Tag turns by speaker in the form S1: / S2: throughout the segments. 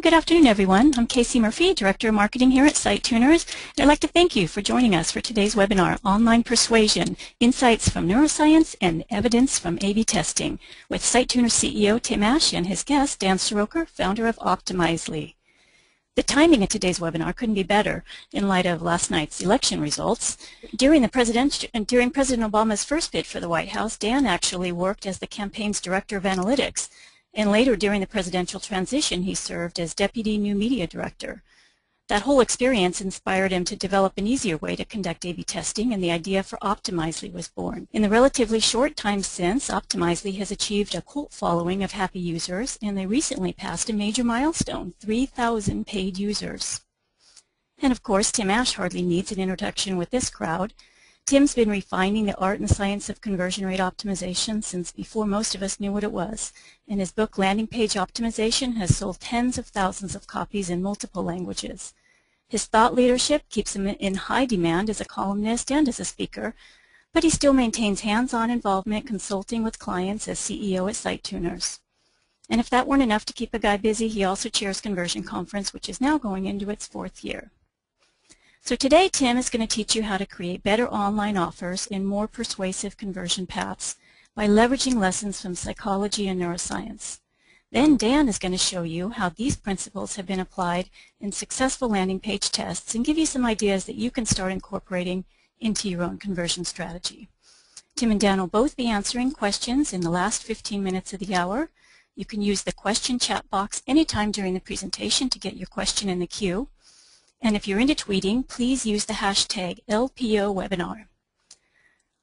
S1: Well, good afternoon, everyone. I'm Casey Murphy, Director of Marketing here at SiteTuners, and I'd like to thank you for joining us for today's webinar, Online Persuasion, Insights from Neuroscience and Evidence from A/B Testing, with SiteTuners CEO Tim Ash and his guest, Dan Siroker, founder of Optimizely. The timing of today's webinar couldn't be better in light of last night's election results. During President Obama's first bid for the White House, Dan actually worked as the campaign's Director of Analytics, and later during the presidential transition he served as Deputy New Media Director. That whole experience inspired him to develop an easier way to conduct A/B testing, and the idea for Optimizely was born. In the relatively short time since, Optimizely has achieved a cult following of happy users, and they recently passed a major milestone, 3,000 paid users. And of course, Tim Ash hardly needs an introduction with this crowd. Tim's been refining the art and science of conversion rate optimization since before most of us knew what it was, and his book Landing Page Optimization has sold tens of thousands of copies in multiple languages. His thought leadership keeps him in high demand as a columnist and as a speaker, but he still maintains hands-on involvement consulting with clients as CEO at SiteTuners. And if that weren't enough to keep a guy busy, he also chairs Conversion Conference, which is now going into its 4th year. So today, Tim is going to teach you how to create better online offers in more persuasive conversion paths by leveraging lessons from psychology and neuroscience. Then Dan is going to show you how these principles have been applied in successful landing page tests and give you some ideas that you can start incorporating into your own conversion strategy. Tim and Dan will both be answering questions in the last 15 minutes of the hour. You can use the question chat box anytime during the presentation to get your question in the queue. And if you're into tweeting, please use the hashtag LPOwebinar.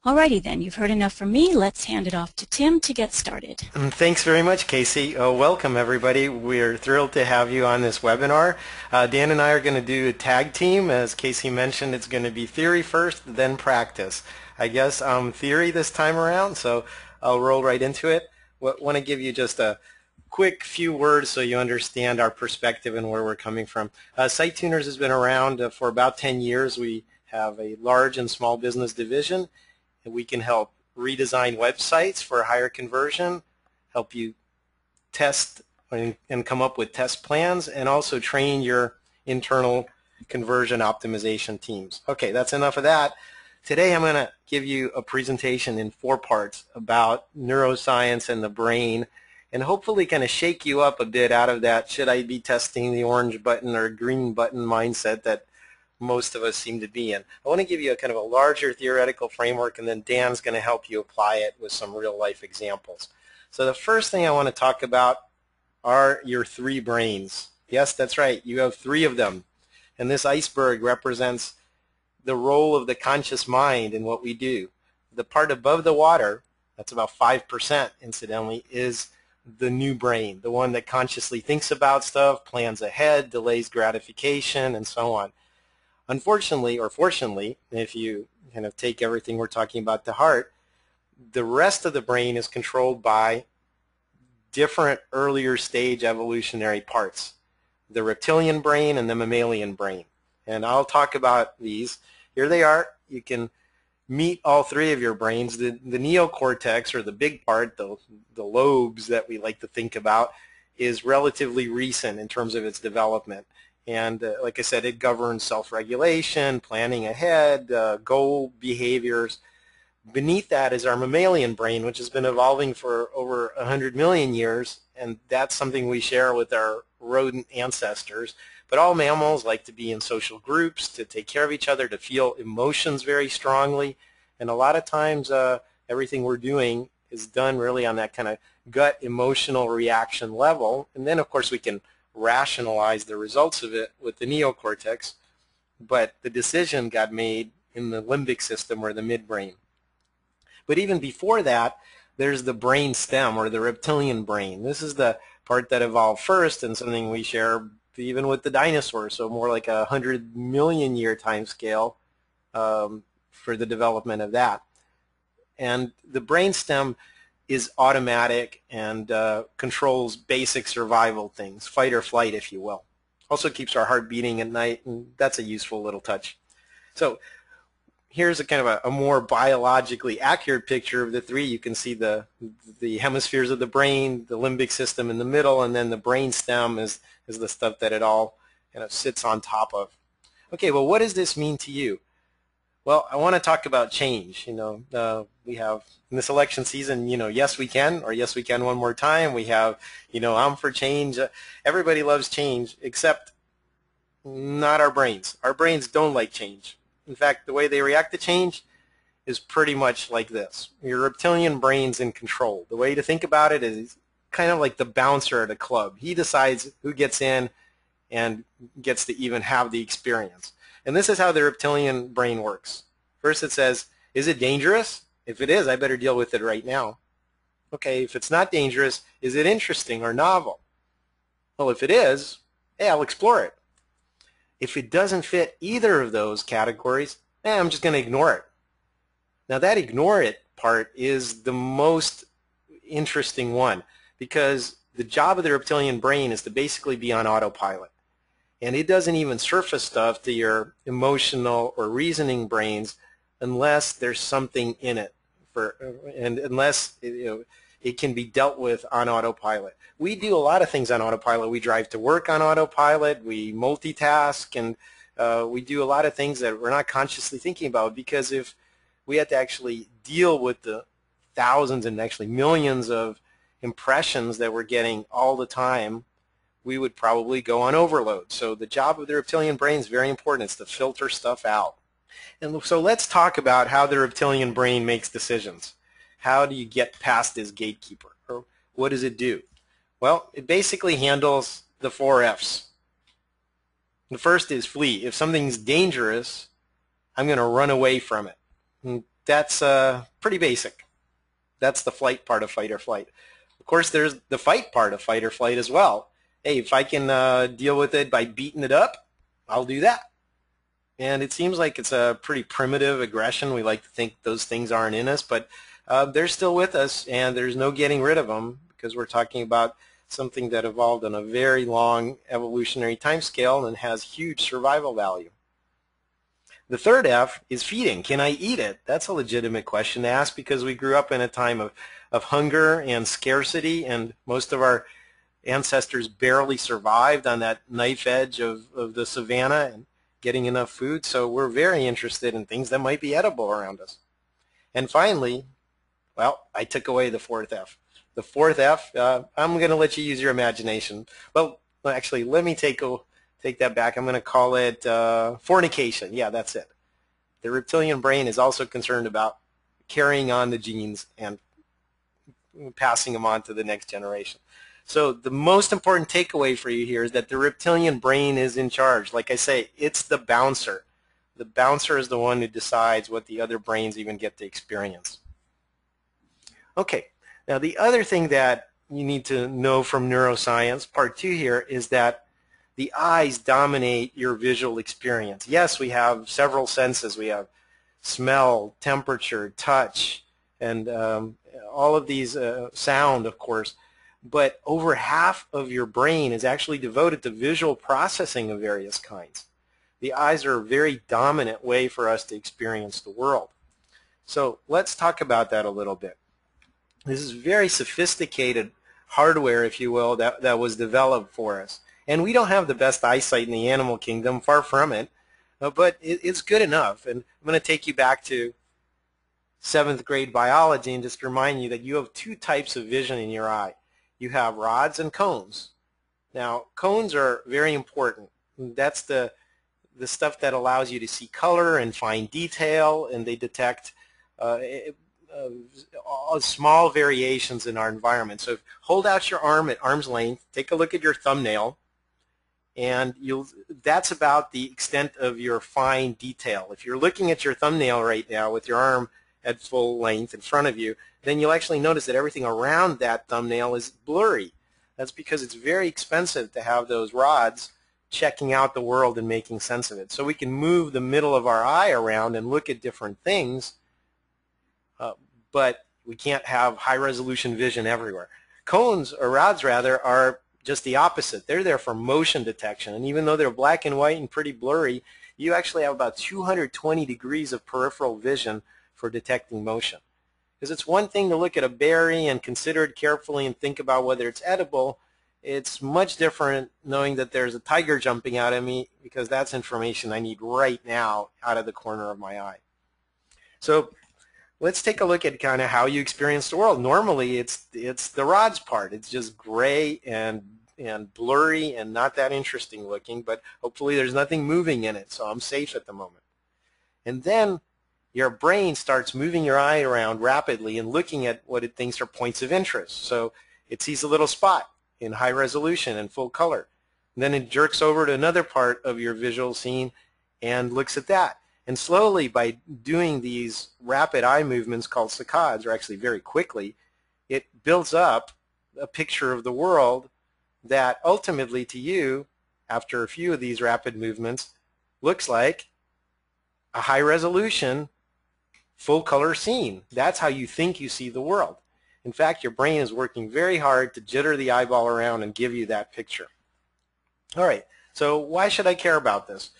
S1: Alrighty then, you've heard enough from me. Let's hand it off to Tim to get started.
S2: Thanks very much, Casey. Welcome, everybody. We're thrilled to have you on this webinar. Dan and I are going to do a tag team. As Casey mentioned, it's going to be theory first, then practice. I guess theory this time around, so I'll roll right into it. Want to give you just a quick few words so you understand our perspective and where we're coming from. SiteTuners has been around for about 10 years. We have a large and small business division. We can help redesign websites for higher conversion, help you test and come up with test plans, and also train your internal conversion optimization teams. Okay, that's enough of that. Today I'm going to give you a presentation in 4 parts about neuroscience and the brain, and hopefully kind of shake you up a bit out of that should I be testing the orange button or green button mindset that most of us seem to be in. I want to give you a kind of a larger theoretical framework, and then Dan's going to help you apply it with some real-life examples. So the first thing I want to talk about are your 3 brains. Yes, that's right. You have 3 of them. And this iceberg represents the role of the conscious mind in what we do. The part above the water, that's about 5% incidentally, is the new brain, the one that consciously thinks about stuff, plans ahead, delays gratification, and so on. Unfortunately, or fortunately, if you kind of take everything we're talking about to heart, the rest of the brain is controlled by different earlier stage evolutionary parts, the reptilian brain and the mammalian brain. And I'll talk about these. Here they are. You can meet all 3 of your brains. The neocortex, or the big part, the lobes that we like to think about, is relatively recent in terms of its development. And like I said, it governs self-regulation, planning ahead, goal behaviors. Beneath that is our mammalian brain, which has been evolving for over 100 million years, and that's something we share with our rodent ancestors. But all mammals like to be in social groups, to take care of each other, to feel emotions very strongly, and a lot of times everything we're doing is done really on that kind of gut emotional reaction level. And then, of course, we can rationalize the results of it with the neocortex, but the decision got made in the limbic system, or the midbrain. But even before that, there's the brain stem, or the reptilian brain. This is the part that evolved first, and something we share even with the dinosaurs, so more like 100 million year time scale for the development of that. And the brain stem is automatic and controls basic survival things, fight or flight, if you will. Also keeps our heart beating at night, and that's a useful little touch. So here's a kind of a more biologically accurate picture of the three. You can see the hemispheres of the brain, the limbic system in the middle, and then the brain stem is the stuff that it all kind of sits on top of. Okay, well, what does this mean to you? Well, I want to talk about change. We have in this election season, yes we can, or yes we can one more time. We have, I'm for change. Everybody loves change, except not our brains. Our brains don't like change. In fact, the way they react to change is pretty much like this. Your reptilian brain's in control. The way to think about it is kind of like the bouncer at a club. He decides who gets in and gets to even have the experience. And this is how the reptilian brain works. First it says, is it dangerous? If it is, I better deal with it right now. Okay, if it's not dangerous, is it interesting or novel? Well, if it is, hey, I'll explore it. If it doesn't fit either of those categories, I'm just going to ignore it. Now that ignore it part is the most interesting one, because the job of the reptilian brain is to basically be on autopilot. And it doesn't even surface stuff to your emotional or reasoning brains unless there's something in it, and unless it can be dealt with on autopilot. We do a lot of things on autopilot. We drive to work on autopilot, we multitask, and we do a lot of things that we're not consciously thinking about, because if we had to actually deal with the thousands and actually millions of impressions that we're getting all the time, we would probably go on overload. So the job of the reptilian brain is very important. It's to filter stuff out. And so let's talk about how the reptilian brain makes decisions. How do you get past this gatekeeper? Or what does it do? Well, it basically handles the 4 F's. The first is flee. If something's dangerous, I'm going to run away from it. And that's pretty basic. That's the flight part of fight or flight. Of course, there's the fight part of fight or flight as well. Hey, if I can deal with it by beating it up, I'll do that. And it seems like it's a pretty primitive aggression. We like to think those things aren't in us, but they're still with us, and there's no getting rid of them, because we're talking about something that evolved on a very long evolutionary time scale and has huge survival value. The third F is feeding. Can I eat it? That's a legitimate question to ask, because we grew up in a time of hunger and scarcity, and most of our ancestors barely survived on that knife edge of the savannah and getting enough food. So we're very interested in things that might be edible around us. And finally, well, I took away the 4th F. The 4th F, I'm going to let you use your imagination. Well, actually, let me take that back. I'm going to call it fornication. Yeah, that's it. The reptilian brain is also concerned about carrying on the genes and passing them on to the next generation. So the most important takeaway for you here is that the reptilian brain is in charge. Like I say, it's the bouncer. The bouncer is the one who decides what the other brains even get to experience. Okay, now the other thing that you need to know from neuroscience, part 2 here, is that the eyes dominate your visual experience. Yes, we have several senses. We have smell, temperature, touch, and all of these, sound, of course. But over half of your brain is actually devoted to visual processing of various kinds. The eyes are a very dominant way for us to experience the world. So let's talk about that a little bit. This is very sophisticated hardware, if you will, that was developed for us. And we don't have the best eyesight in the animal kingdom, far from it, but it's good enough. And I'm going to take you back to 7th grade biology and just remind you that you have 2 types of vision in your eye. You have rods and cones. Now, cones are very important. That's the stuff that allows you to see color and find detail, and they detect small variations in our environment. So hold out your arm at arm's length, take a look at your thumbnail, and that's about the extent of your fine detail. If you're looking at your thumbnail right now with your arm at full length in front of you, then you'll actually notice that everything around that thumbnail is blurry. That's because it's very expensive to have those rods checking out the world and making sense of it. So we can move the middle of our eye around and look at different things, but we can't have high-resolution vision everywhere. Cones, or rods rather, are just the opposite. They're there for motion detection, and even though they're black and white and pretty blurry, you actually have about 220 degrees of peripheral vision for detecting motion. Because it's one thing to look at a berry and consider it carefully and think about whether it's edible. It's much different knowing that there's a tiger jumping out at me, because that's information I need right now out of the corner of my eye. So let's take a look at kind of how you experience the world. Normally it's the rods part. It's just gray and blurry and not that interesting looking, but hopefully there's nothing moving in it, so I'm safe at the moment. And then your brain starts moving your eye around rapidly and looking at what it thinks are points of interest. So it sees a little spot in high resolution and full color. And then it jerks over to another part of your visual scene and looks at that. And slowly, by doing these rapid eye movements called saccades, or actually very quickly, it builds up a picture of the world that ultimately to you, after a few of these rapid movements, looks like a high resolution full color scene. That's how you think you see the world. In fact, your brain is working very hard to jitter the eyeball around and give you that picture. All right, so why should I care about this?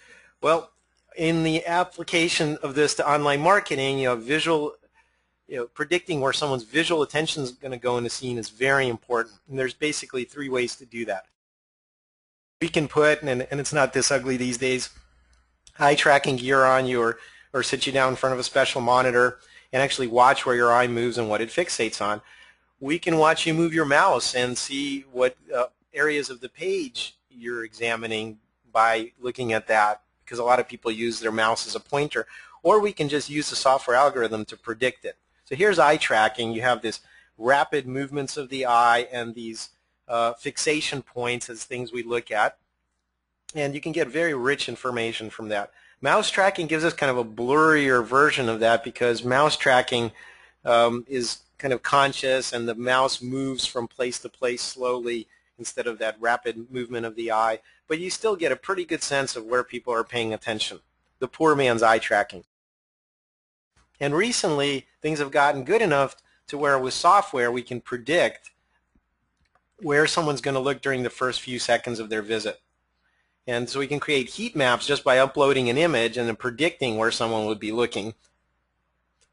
S2: Well, in the application of this to online marketing, predicting where someone's visual attention is going to go in a scene is very important. And there's basically 3 ways to do that. We can put, and it's not this ugly these days, eye tracking gear on you, or sit you down in front of a special monitor and actually watch where your eye moves and what it fixates on. We can watch you move your mouse and see what areas of the page you're examining by looking at that, because a lot of people use their mouse as a pointer. Or we can just use the software algorithm to predict it. So here's eye tracking. You have this rapid movements of the eye and these fixation points as things we look at. And you can get very rich information from that. Mouse tracking gives us kind of a blurrier version of that, because mouse tracking is kind of conscious, and the mouse moves from place to place slowly instead of that rapid movement of the eye. But you still get a pretty good sense of where people are paying attention. The poor man's eye tracking. And recently, things have gotten good enough to where with software we can predict where someone's going to look during the first few seconds of their visit. And so we can create heat maps just by uploading an image and then predicting where someone would be looking.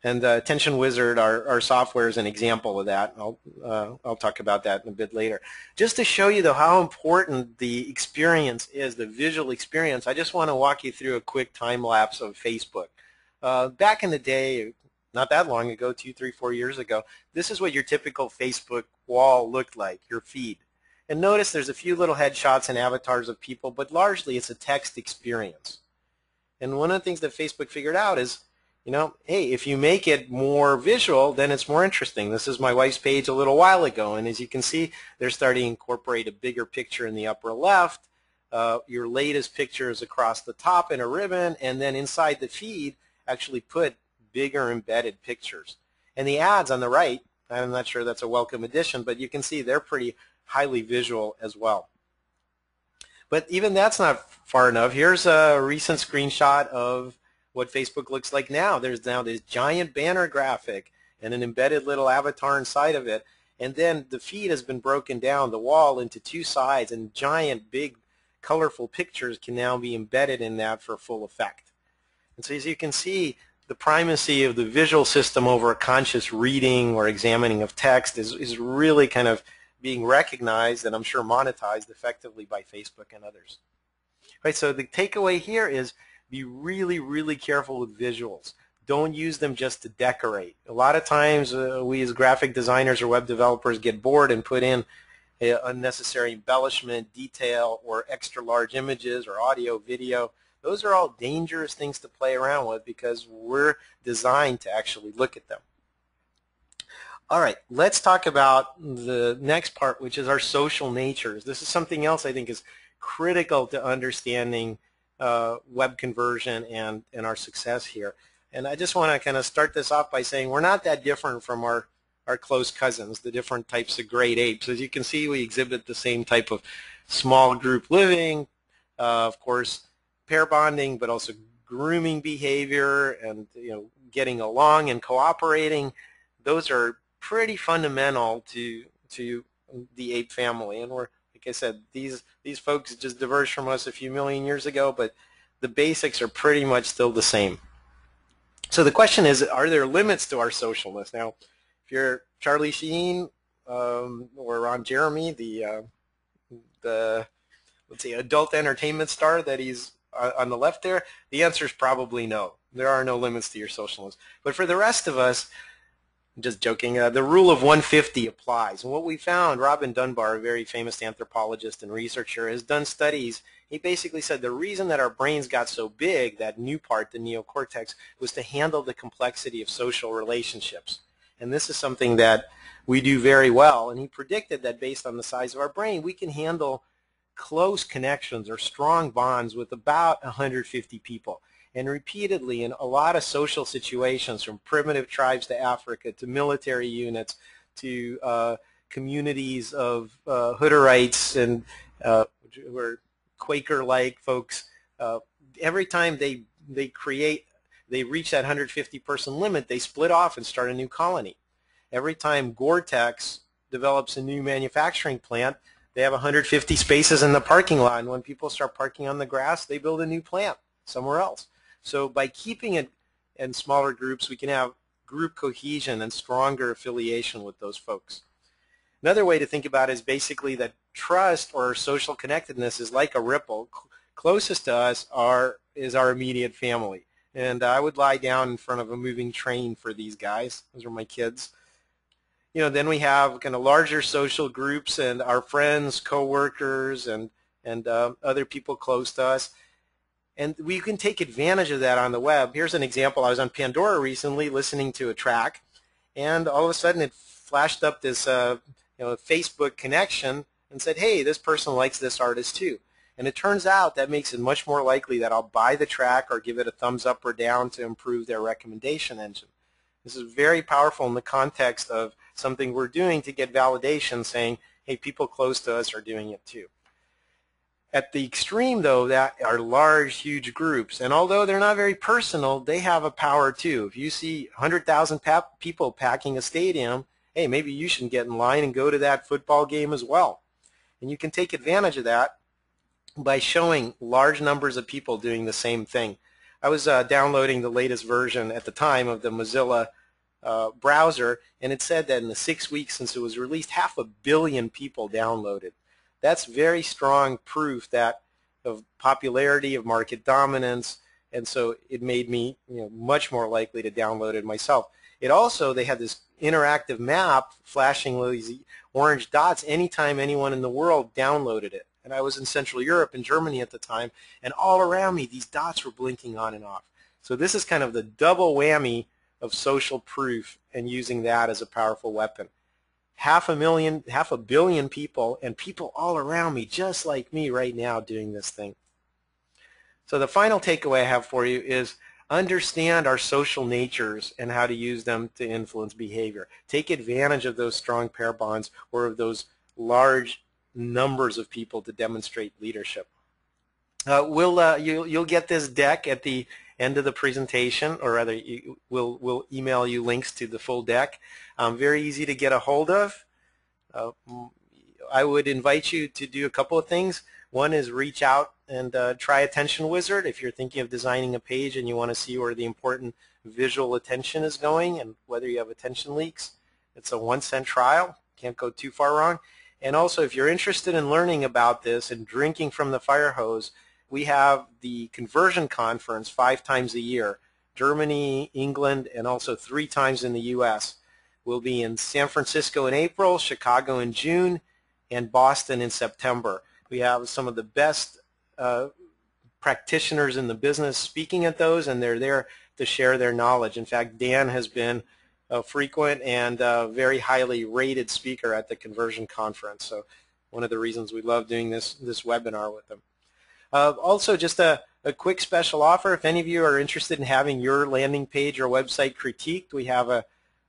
S2: And Attention Wizard, our software, is an example of that. I'll talk about that in a bit later. Just to show you, though, how important the experience is, the visual experience, I just want to walk you through a quick time lapse of Facebook. Back in the day, not that long ago, 2, 3, 4 years ago, this is what your typical Facebook wall looked like, your feed. And notice there's a few little headshots and avatars of people, but largely it's a text experience. And one of the things that Facebook figured out is, hey, if you make it more visual, then it's more interesting. This is my wife's page a little while ago, and as you can see, they're starting to incorporate a bigger picture in the upper left. Your latest picture is across the top in a ribbon, and then inside the feed, actually put bigger embedded pictures. And the ads on the right, I'm not sure that's a welcome addition, but you can see they're pretty highly visual as well. But even that's not far enough. Here's a recent screenshot of what Facebook looks like now. There's now this giant banner graphic and an embedded little avatar inside of it. And then the feed has been broken down, the wall, into 2 sides, and giant, big, colorful pictures can now be embedded in that for full effect. And so as you can see, the primacy of the visual system over a conscious reading or examining of text is really kind of being recognized, and I'm sure monetized effectively by Facebook and others. Right, so the takeaway here is be really, really careful with visuals. Don't use them just to decorate. A lot of times we as graphic designers or web developers get bored and put in unnecessary embellishment, detail, or extra large images or audio, video. Those are all dangerous things to play around with because we're designed to actually look at them. All right, let's talk about the next part, which is our social natures. This is something else I think is critical to understanding web conversion and our success here. And I just want to kind of start this off by saying we're not that different from our close cousins, the different types of great apes. As you can see, we exhibit the same type of small group living, of course, pair bonding, but also grooming behavior and getting along and cooperating. Those are pretty fundamental to the ape family, and we're, like I said, these folks just diverged from us a few million years ago, but the basics are pretty much still the same. So the question is, are there limits to our socialness? Now, if you're Charlie Sheen or Ron Jeremy, the let's say adult entertainment star that he's on the left there, the answer is probably no. There are no limits to your socialness. But for the rest of us, I'm just joking, the rule of 150 applies. And what we found, Robin Dunbar, a very famous anthropologist and researcher, has done studies. He basically said the reason that our brains got so big, that new part, the neocortex, was to handle the complexity of social relationships. And this is something that we do very well. And he predicted that based on the size of our brain, we can handle close connections or strong bonds with about 150 people. And repeatedly in a lot of social situations, from primitive tribes to Africa, to military units, to communities of Hutterites and who are Quaker-like folks, every time they reach that 150-person limit, they split off and start a new colony. Every time Gore-Tex develops a new manufacturing plant, they have 150 spaces in the parking lot, and when people start parking on the grass, they build a new plant somewhere else. So by keeping it in smaller groups, we can have group cohesion and stronger affiliation with those folks. Another way to think about it is basically that trust or social connectedness is like a ripple. Closest to us is our immediate family. And I would lie down in front of a moving train for these guys. Those are my kids. You know, then we have kind of larger social groups and our friends, coworkers, and other people close to us. And we can take advantage of that on the web. Here's an example. I was on Pandora recently listening to a track, and all of a sudden it flashed up this Facebook connection and said, hey, this person likes this artist too. And it turns out that makes it much more likely that I'll buy the track or give it a thumbs up or down to improve their recommendation engine. This is very powerful in the context of something we're doing to get validation, saying, hey, people close to us are doing it too. At the extreme, though, that are large, huge groups, and although they're not very personal, they have a power too. If you see 100,000 people packing a stadium, hey, maybe you should get in line and go to that football game as well. And you can take advantage of that by showing large numbers of people doing the same thing. I was downloading the latest version at the time of the Mozilla browser, and it said that in the 6 weeks since it was released, 500 million people downloaded. That's very strong proof that of popularity, of market dominance, and so it made me much more likely to download it myself. It also, they had this interactive map flashing these orange dots anytime anyone in the world downloaded it. And I was in Central Europe and Germany at the time, and all around me these dots were blinking on and off. So this is kind of the double whammy of social proof and using that as a powerful weapon. 500 million people, and people all around me, just like me right now, doing this thing. So the final takeaway I have for you is understand our social natures and how to use them to influence behavior. Take advantage of those strong pair bonds or of those large numbers of people to demonstrate leadership. You'll get this deck at the end of the presentation, or rather we'll email you links to the full deck. Very easy to get a hold of. I would invite you to do a couple of things. One is reach out and try Attention Wizard if you're thinking of designing a page and you want to see where the important visual attention is going and whether you have attention leaks. It's a 1-cent trial. Can't go too far wrong. And also, if you're interested in learning about this and drinking from the fire hose, we have the Conversion Conference 5 times a year. Germany, England, and also 3 times in the U.S. We'll be in San Francisco in April, Chicago in June, and Boston in September. We have some of the best practitioners in the business speaking at those, and they're there to share their knowledge. In fact, Dan has been a frequent and very highly rated speaker at the Conversion Conference. So one of the reasons we love doing this webinar with them. Also, just a quick special offer. If any of you are interested in having your landing page or website critiqued, we have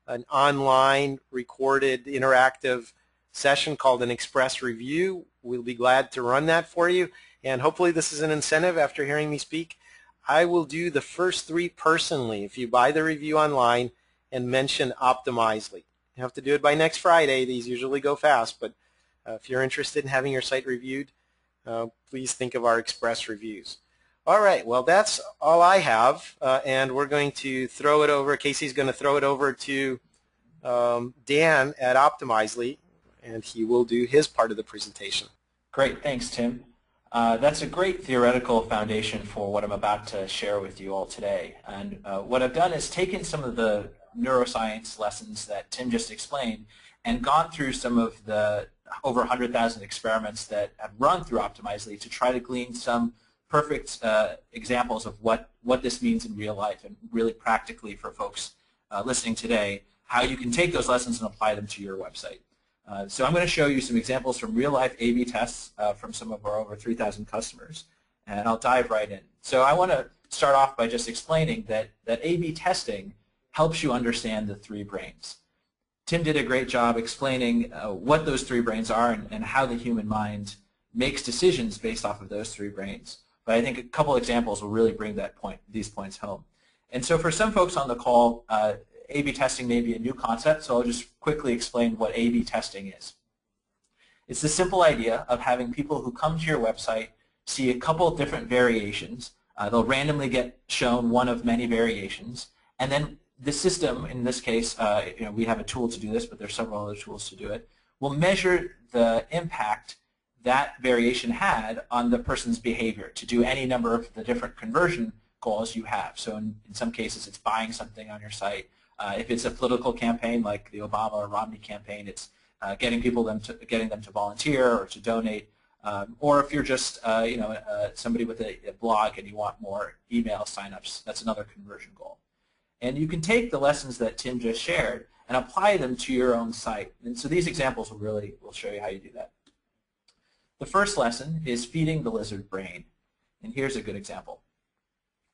S2: an online recorded interactive session called an Express Review. We'll be glad to run that for you. And hopefully this is an incentive after hearing me speak. I will do the first 3 personally if you buy the review online and mention Optimizely. You have to do it by next Friday. These usually go fast, but if you're interested in having your site reviewed, please think of our Express Reviews. All right, well, that's all I have, and we're going to throw it over. Casey's going to throw it over to Dan at Optimizely, and he will do his part of the presentation.
S3: Great, thanks, Tim. That's a great theoretical foundation for what I'm about to share with you all today. And what I've done is taken some of the neuroscience lessons that Tim just explained and gone through some of the over 100,000 experiments that have run through Optimizely to try to glean some perfect examples of what this means in real life and really practically for folks listening today, how you can take those lessons and apply them to your website. So I'm going to show you some examples from real-life A/B tests from some of our over 3,000 customers, and I'll dive right in. So I want to start off by just explaining that A/B testing helps you understand the three brains. Tim did a great job explaining what those three brains are and how the human mind makes decisions based off of those three brains. But I think a couple examples will really bring these points home. And so for some folks on the call, A/B testing may be a new concept, so I'll just quickly explain what A/B testing is. It's the simple idea of having people who come to your website see a couple different variations. They'll randomly get shown one of many variations, and then the system, in this case, we have a tool to do this, but there's several other tools to do it, will measure the impact that variation had on the person's behavior to do any number of the different conversion goals you have. So in some cases, it's buying something on your site. If it's a political campaign like the Obama or Romney campaign, it's getting them to volunteer or to donate. Or if you're just somebody with a blog and you want more email signups, that's another conversion goal. And you can take the lessons that Tim just shared and apply them to your own site. And so these examples will show you how you do that. The first lesson is feeding the lizard brain. And here's a good example.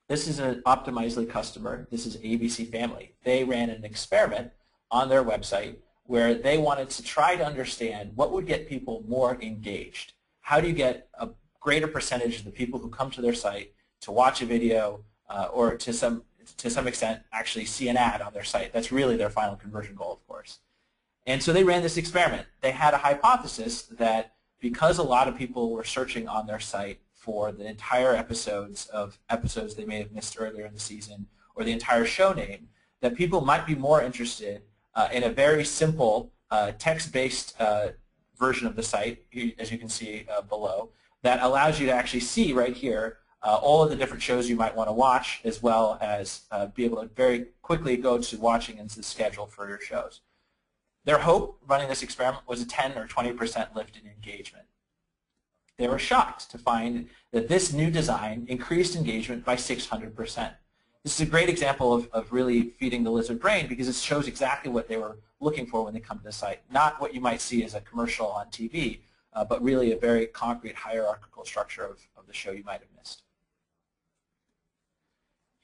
S3: This is an Optimizely customer. This is ABC Family. They ran an experiment on their website where they wanted to try to understand what would get people more engaged. How do you get a greater percentage of the people who come to their site to watch a video or to some extent actually see an ad on their site? That's really their final conversion goal, of course. And so they ran this experiment. They had a hypothesis that because a lot of people were searching on their site for the entire episodes they may have missed earlier in the season or the entire show name, that people might be more interested in a very simple text-based version of the site, as you can see below, that allows you to actually see right here all of the different shows you might want to watch, as well as be able to very quickly go to watching into the schedule for your shows. Their hope running this experiment was a 10 or 20% lift in engagement. They were shocked to find that this new design increased engagement by 600%. This is a great example of really feeding the lizard brain because it shows exactly what they were looking for when they come to the site. Not what you might see as a commercial on TV, but really a very concrete hierarchical structure of the show you might have missed.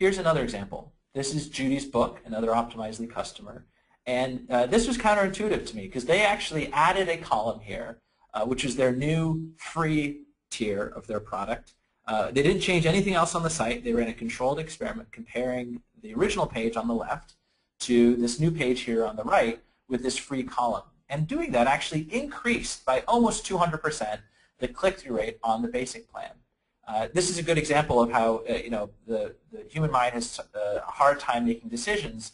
S3: Here's another example. This is Judy's Book, another Optimizely customer. And this was counterintuitive to me because they actually added a column here, which is their new free tier of their product. They didn't change anything else on the site. They ran a controlled experiment comparing the original page on the left to this new page here on the right with this free column. And doing that actually increased by almost 200% the click-through rate on the basic plan. This is a good example of how the human mind has a hard time making decisions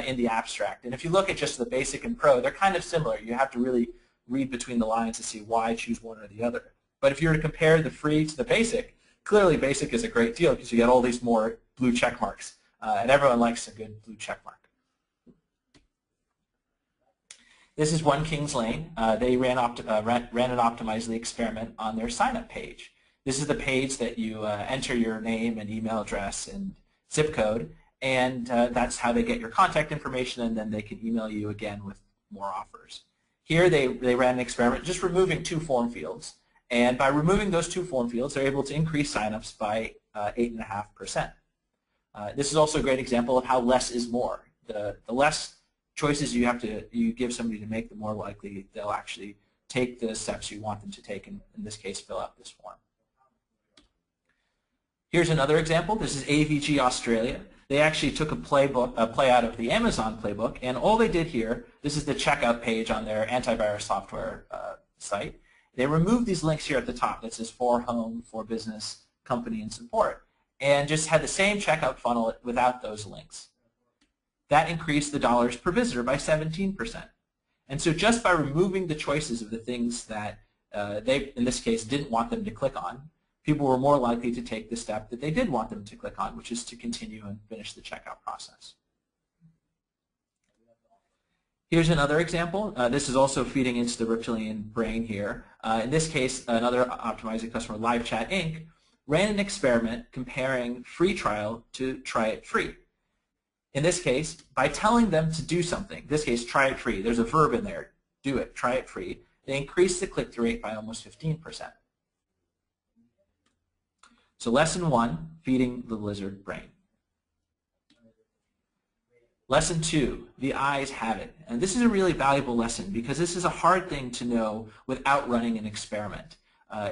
S3: in the abstract. And if you look at just the basic and pro, they're kind of similar. You have to really read between the lines to see why choose one or the other. But if you were to compare the free to the basic, clearly basic is a great deal because you get all these more blue check marks. And everyone likes a good blue check mark. This is One Kings Lane. They ran an Optimizely experiment on their sign-up page. This is the page that you enter your name and email address and zip code, and that's how they get your contact information, and then they can email you again with more offers. Here they ran an experiment just removing 2 form fields, and by removing those 2 form fields, they're able to increase signups by 8.5%. This is also a great example of how less is more. The less choices you give somebody to make, the more likely they'll actually take the steps you want them to take, and in this case, fill out this form. Here's another example. This is AVG Australia. They actually took a play out of the Amazon playbook, and all they did here, this is the checkout page on their antivirus software site. They removed these links here at the top that says for home, for business, company, and support. and just had the same checkout funnel without those links. That increased the dollars per visitor by 17%. And so just by removing the choices of the things that they, in this case, didn't want them to click on, people were more likely to take the step that they did want them to click on, which is to continue and finish the checkout process. Here's another example. This is also feeding into the reptilian brain here. In this case, another optimizing customer, Live Chat Inc., ran an experiment comparing free trial to try it free. In this case, by telling them to do something, in this case, try it free, there's a verb in there, do it, try it free, they increased the click-through rate by almost 15%. So lesson 1, feeding the lizard brain. Lesson 2, the eyes have it. And this is a really valuable lesson because this is a hard thing to know without running an experiment.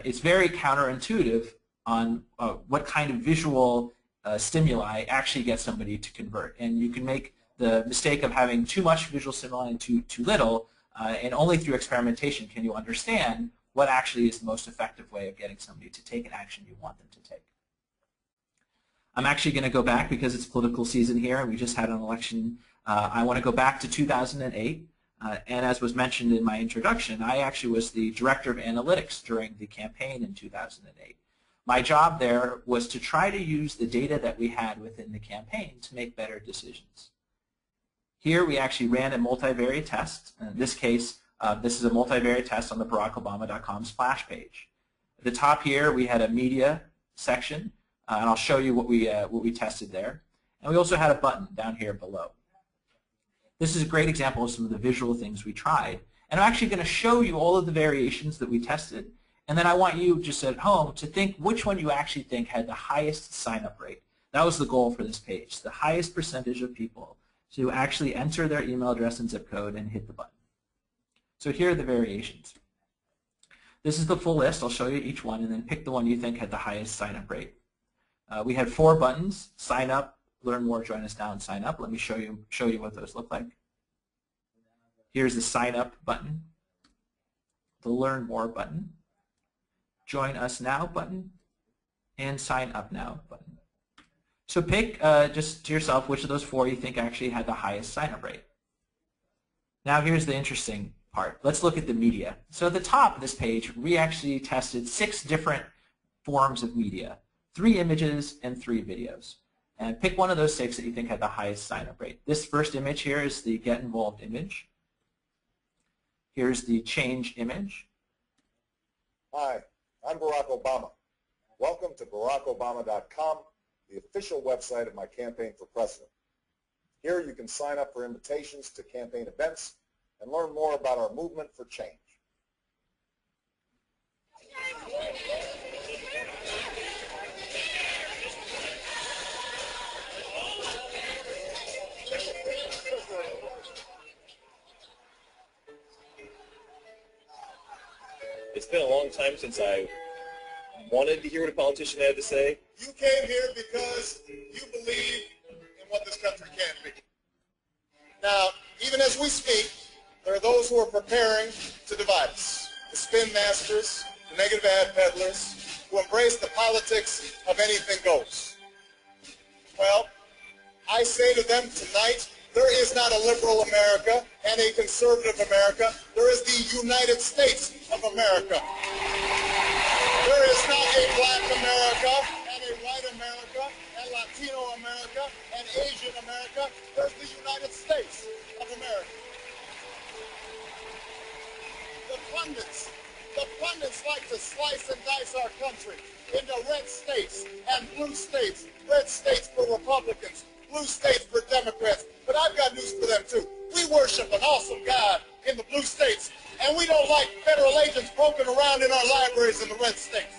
S3: It's very counterintuitive on what kind of visual stimuli actually get somebody to convert. And you can make the mistake of having too much visual stimuli and too little, and only through experimentation can you understand what actually is the most effective way of getting somebody to take an action you want them to take. I'm actually going to go back because it's political season here and we just had an election. I want to go back to 2008. And as was mentioned in my introduction, I actually was the director of analytics during the campaign in 2008. My job there was to try to use the data that we had within the campaign to make better decisions. Here we actually ran a multivariate test. In this case, this is a multivariate test on the BarackObama.com splash page. At the top here we had a media section, and I'll show you what we tested there. And we also had a button down here below. This is a great example of some of the visual things we tried. And I'm actually going to show you all of the variations that we tested. And then I want you just at home to think which one you actually think had the highest sign-up rate. That was the goal for this page, the highest percentage of people to actually enter their email address and zip code and hit the button. So here are the variations. This is the full list. I'll show you each one and then pick the one you think had the highest sign-up rate. We had 4 buttons: sign up, learn more, join us now, and sign up. Let me show you what those look like. Here's the sign up button, the learn more button, join us now button, and sign up now button. So pick just to yourself which of those 4 you think actually had the highest sign up rate. Now here's the interesting part. Let's look at the media. So at the top of this page, we actually tested 6 different forms of media, 3 images and 3 videos. And pick one of those 6 that you think had the highest sign-up rate. This first image here is the Get Involved image. Here's the Change image.
S4: Hi, I'm Barack Obama. Welcome to BarackObama.com, the official website of my campaign for president. Here you can sign up for invitations to campaign events and learn more about our movement for change.
S5: It's been a long time since I wanted to hear what a politician had to say.
S4: You came here because you believe in what this country can be. Now, even as we speak, there are those who are preparing to divide us. The spin masters, the negative ad peddlers, who embrace the politics of anything goes. Well, I say to them tonight, there is not a liberal America and a conservative America. There is the United States of America. There is not a black America and a white America and Latino America and Asian America. There's the United States of America. The pundits like to slice and dice our country into red states and blue states. Red states for Republicans, blue states for Democrats. But I've got news for them too. We worship an awesome God in the blue states, and we don't like federal agents poking around in our libraries in the red states.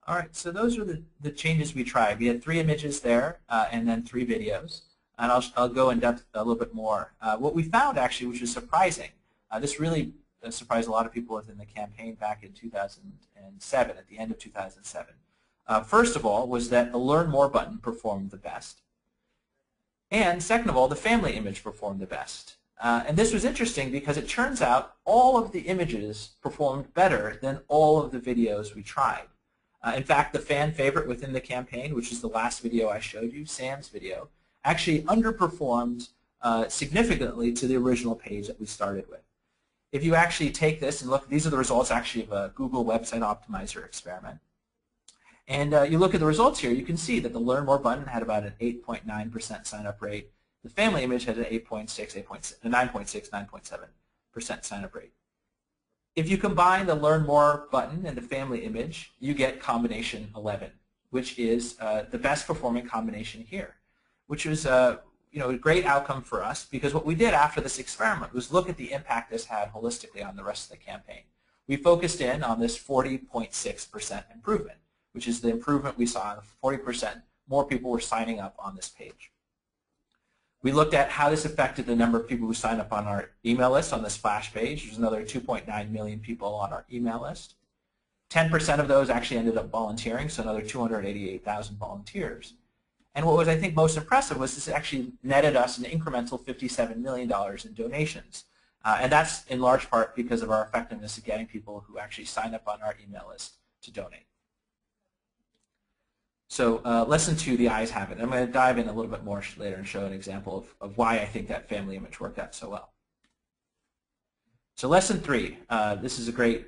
S3: All right, so those are the changes we tried. We had 3 images there and then 3 videos. And I'll go in depth a little bit more. What we found actually, which was surprising, this really surprised a lot of people within the campaign back in 2007, at the end of 2007. First of all, was that the Learn More button performed the best. And second of all, the family image performed the best. And this was interesting because it turns out all of the images performed better than all of the videos we tried. In fact, the fan favorite within the campaign, which is the last video I showed you, Sam's video, actually underperformed significantly to the original page that we started with. If you actually take this and look, these are the results actually of a Google Website Optimizer experiment. And you look at the results here, you can see that the Learn More button had about an 8.9% sign-up rate. The family image had an 9.6, 9.7% sign-up rate. If you combine the Learn More button and the family image, you get combination 11, which is the best performing combination here, which was a great outcome for us, because what we did after this experiment was look at the impact this had holistically on the rest of the campaign. We focused in on this 40.6% improvement, which is the improvement we saw. 40% more people were signing up on this page. We looked at how this affected the number of people who signed up on our email list on this splash page. There's another 2.9 million people on our email list. 10% of those actually ended up volunteering, so another 288,000 volunteers. And what was, I think, most impressive was this actually netted us an incremental $57 million in donations. And that's in large part because of our effectiveness at getting people who actually signed up on our email list to donate. So lesson 2, the eyes have it. I'm going to dive in a little bit more later and show an example of why I think that family image worked out so well. So lesson 3, this is a great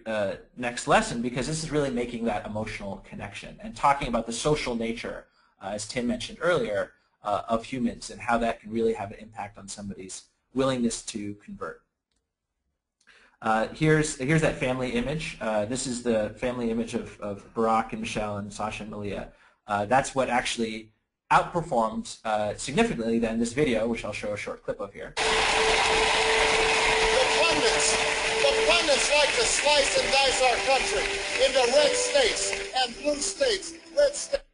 S3: next lesson, because this is really making that emotional connection and talking about the social nature, as Tim mentioned earlier, of humans and how that can really have an impact on somebody's willingness to convert. Here's that family image. This is the family image of Barack and Michelle and Sasha and Malia. That's what actually outperformed significantly than this video, which I'll show a short clip of here.
S4: The pundits like to slice and dice our country into red states and blue states, red states.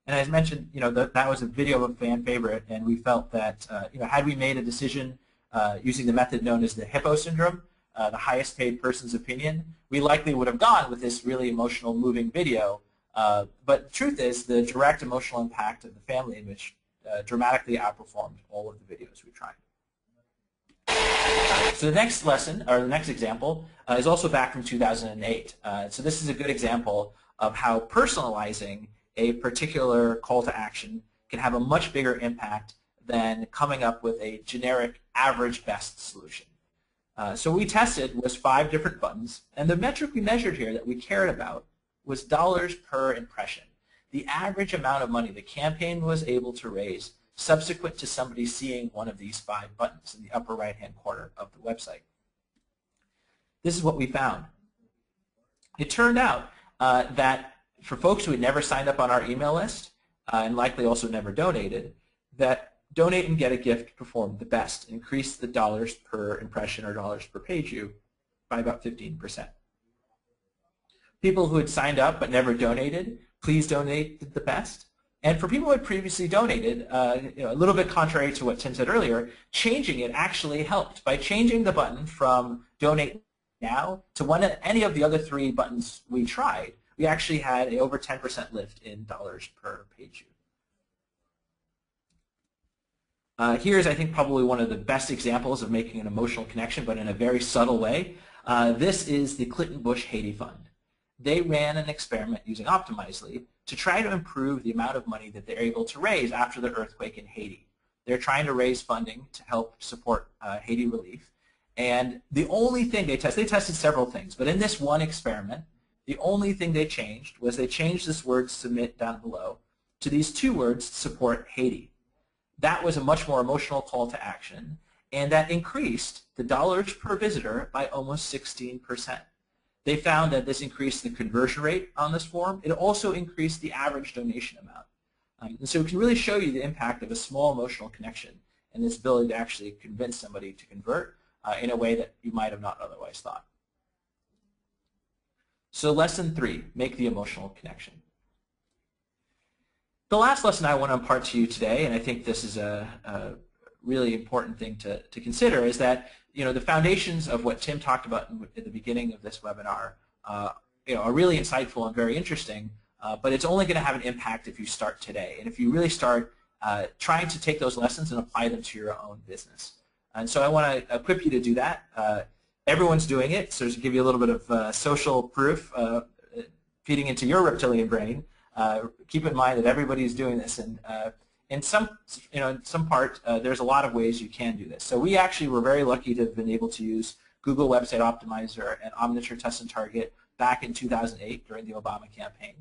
S3: And as mentioned, that was a video of a fan favorite, and we felt that had we made a decision using the method known as the hippo syndrome, the highest paid person's opinion, we likely would have gone with this really emotional, moving video. But the truth is, the direct emotional impact of the family image dramatically outperformed all of the videos we tried. So the next lesson, or the next example, is also back from 2008. So this is a good example of how personalizing a particular call to action can have a much bigger impact than coming up with a generic average best solution. So what we tested was 5 different buttons, and the metric we measured here that we cared about was dollars per impression, the average amount of money the campaign was able to raise subsequent to somebody seeing one of these 5 buttons in the upper right-hand corner of the website. This is what we found. It turned out that for folks who had never signed up on our email list, and likely also never donated, that donate and get a gift performed the best, increased the dollars per impression or dollars per page view by about 15%. People who had signed up but never donated, please donate did the best. And for people who had previously donated, a little bit contrary to what Tim said earlier, changing it actually helped. By changing the button from donate now to any of the other 3 buttons we tried, we actually had an over 10% lift in dollars per page view. Here's, I think, probably one of the best examples of making an emotional connection, but in a very subtle way. This is the Clinton Bush Haiti Fund. They ran an experiment using Optimizely to try to improve the amount of money that they're able to raise after the earthquake in Haiti. They're trying to raise funding to help support Haiti relief. And the only thing they tested several things, but in this one experiment, the only thing they changed was they changed this word submit down below to these 2 words, support Haiti. That was a much more emotional call to action, and that increased the dollars per visitor by almost 16%. They found that this increased the conversion rate on this form. It also increased the average donation amount. And so it can really show you the impact of a small emotional connection and this ability to actually convince somebody to convert in a way that you might have not otherwise thought. So lesson 3, make the emotional connection. The last lesson I want to impart to you today, and I think this is a really important thing to consider, is that the foundations of what Tim talked about at the beginning of this webinar are really insightful and very interesting, but it's only going to have an impact if you start today, and if you really start trying to take those lessons and apply them to your own business. And so I want to equip you to do that. Everyone's doing it, so to give you a little bit of social proof, feeding into your reptilian brain, keep in mind that everybody's doing this, and in some part, there's a lot of ways you can do this. So we actually were very lucky to have been able to use Google Website Optimizer and Omniture Test and Target back in 2008 during the Obama campaign.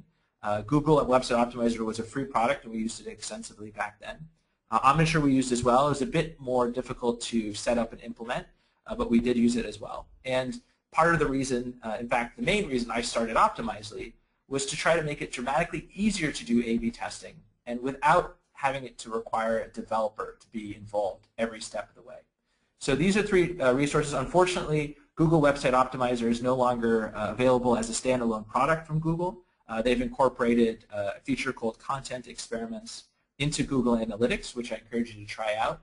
S3: Google Website Optimizer was a free product, and we used it extensively back then. Omniture we used as well. It was a bit more difficult to set up and implement, but we did use it as well. And part of the reason, in fact, the main reason I started Optimizely was to try to make it dramatically easier to do A/B testing, and without having it to require a developer to be involved every step of the way. So these are three resources. Unfortunately, Google Website Optimizer is no longer available as a standalone product from Google. They've incorporated a feature called Content Experiments into Google Analytics, which I encourage you to try out.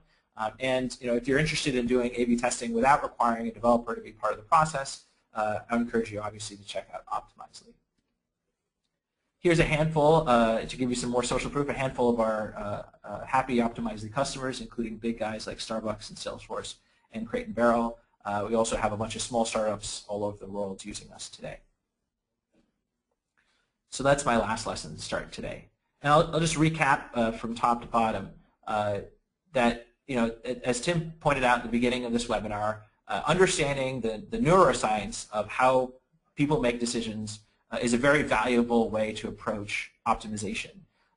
S3: And if you're interested in doing A/B testing without requiring a developer to be part of the process, I encourage you obviously to check out Optimizely. Here's a handful, to give you some more social proof, a handful of our happy Optimizely customers, including big guys like Starbucks and Salesforce and Crate & Barrel. We also have a bunch of small startups all over the world using us today. So that's my last lesson to start today. And I'll just recap from top to bottom that, as Tim pointed out at the beginning of this webinar, understanding the neuroscience of how people make decisions is a very valuable way to approach optimization.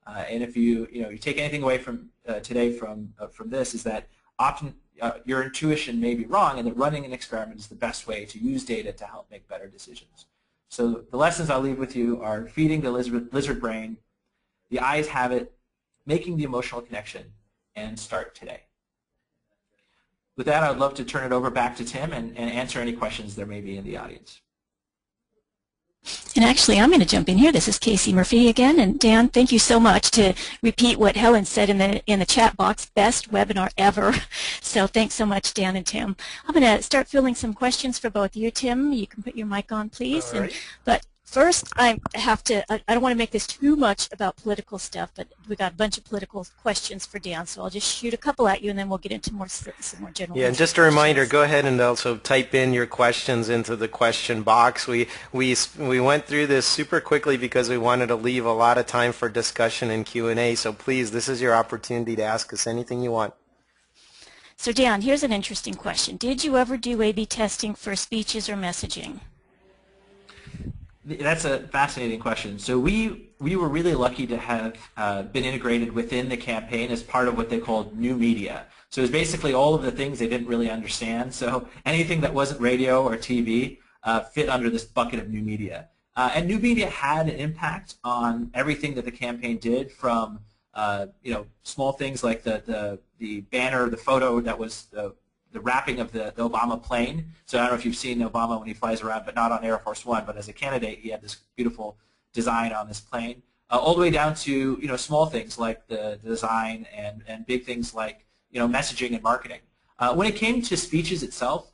S3: And if you take anything away from today from this, is that your intuition may be wrong, and that running an experiment is the best way to use data to help make better decisions. So the lessons I'll leave with you are feeding the lizard brain, the eyes have it, making the emotional connection, and start today. With that, I'd love to turn it over back to Tim and answer any questions there may be in the audience.
S1: And actually, I'm going to jump in here. This is Casey Murphy again. And Dan, thank you so much to repeat what Helen said in the chat box. Best webinar ever. So thanks so much, Dan and Tim. I'm going to start filling some questions for both you, Tim. You can put your mic on, please.
S2: All right.
S1: But first, I don't want to make this too much about political stuff, but we got a bunch of political questions for Dan, so I'll just shoot a couple at you, and then we'll get into some more general.
S2: Yeah, and just a reminder, go ahead and also type in your questions into the question box. We went through this super quickly because we wanted to leave a lot of time for discussion and Q&A, so please, this is your opportunity to ask us anything you want.
S1: So Dan, here's an interesting question. Did you ever do A/B testing for speeches or messaging?
S3: That's a fascinating question. So we were really lucky to have been integrated within the campaign as part of what they called new media. So it was basically all of the things they didn't really understand. So anything that wasn't radio or TV fit under this bucket of new media. And new media had an impact on everything that the campaign did, from small things like the banner, the photo that was the wrapping of the Obama plane. So I don't know if you've seen Obama when he flies around, but not on Air Force One, but as a candidate, he had this beautiful design on this plane, all the way down to small things like the design and big things like messaging and marketing. When it came to speeches itself,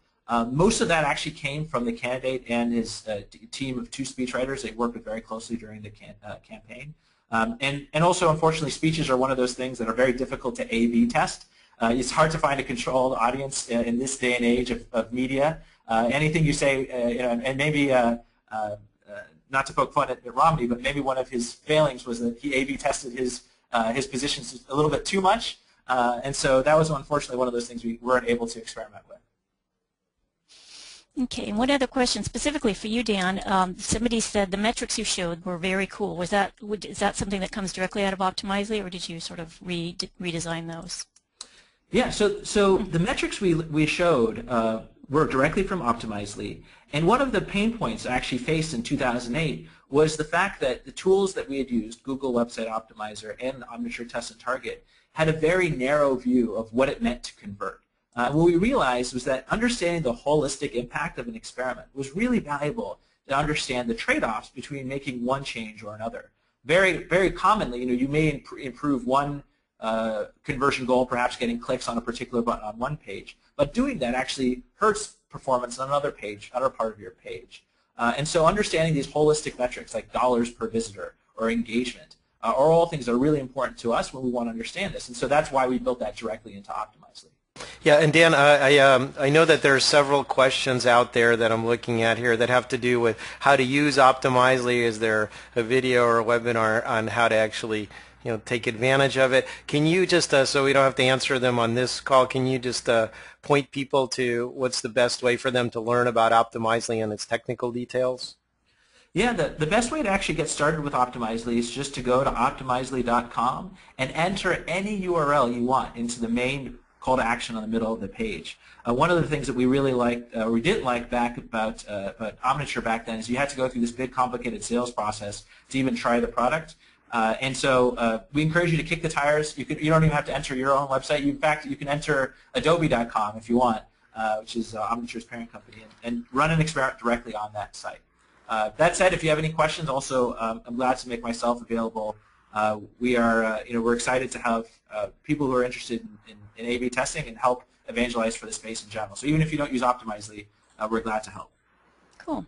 S3: most of that actually came from the candidate and his team of 2 speechwriters they worked with very closely during the campaign. And also, unfortunately, speeches are one of those things that are very difficult to A/B test. It's hard to find a controlled audience in this day and age of media. Anything you say, and maybe not to poke fun at Romney, but maybe one of his failings was that he A/B tested his positions a little bit too much, and so that was unfortunately one of those things we weren't able to experiment with.
S1: Okay, and one other question specifically for you, Dan. Somebody said the metrics you showed were very cool. Is that something that comes directly out of Optimizely, or did you sort of redesign those?
S3: Yeah, so the metrics we showed were directly from Optimizely, and one of the pain points I actually faced in 2008 was the fact that the tools that we had used, Google Website Optimizer and Omniture Test and Target, had a very narrow view of what it meant to convert. What we realized was that understanding the holistic impact of an experiment was really valuable to understand the trade-offs between making one change or another. Very, very commonly, you may improve one conversion goal, perhaps getting clicks on a particular button on one page, but doing that actually hurts performance on another page, other part of your page. And so understanding these holistic metrics like dollars per visitor or engagement are all things that are really important to us when we want to understand this. And so that's why we built that directly into Optimizely.
S2: Yeah, and Dan, I know that there are several questions out there that I'm looking at here that have to do with how to use Optimizely. Is there a video or a webinar on how to actually take advantage of it? Can you just, so we don't have to answer them on this call, can you just point people to what's the best way for them to learn about Optimizely and its technical details?
S3: Yeah, the best way to actually get started with Optimizely is just to go to optimizely.com and enter any URL you want into the main call to action on the middle of the page. One of the things that we really liked, or we didn't like about Omniture back then, is you had to go through this big complicated sales process to even try the product. And so we encourage you to kick the tires. You don't even have to enter your own website. In fact, you can enter adobe.com if you want, which is Omniture's parent company, and run an experiment directly on that site. That said, if you have any questions, also I'm glad to make myself available. We're excited to have people who are interested in A/B testing and help evangelize for the space in general. So even if you don't use Optimizely, we're glad to help.
S1: Cool.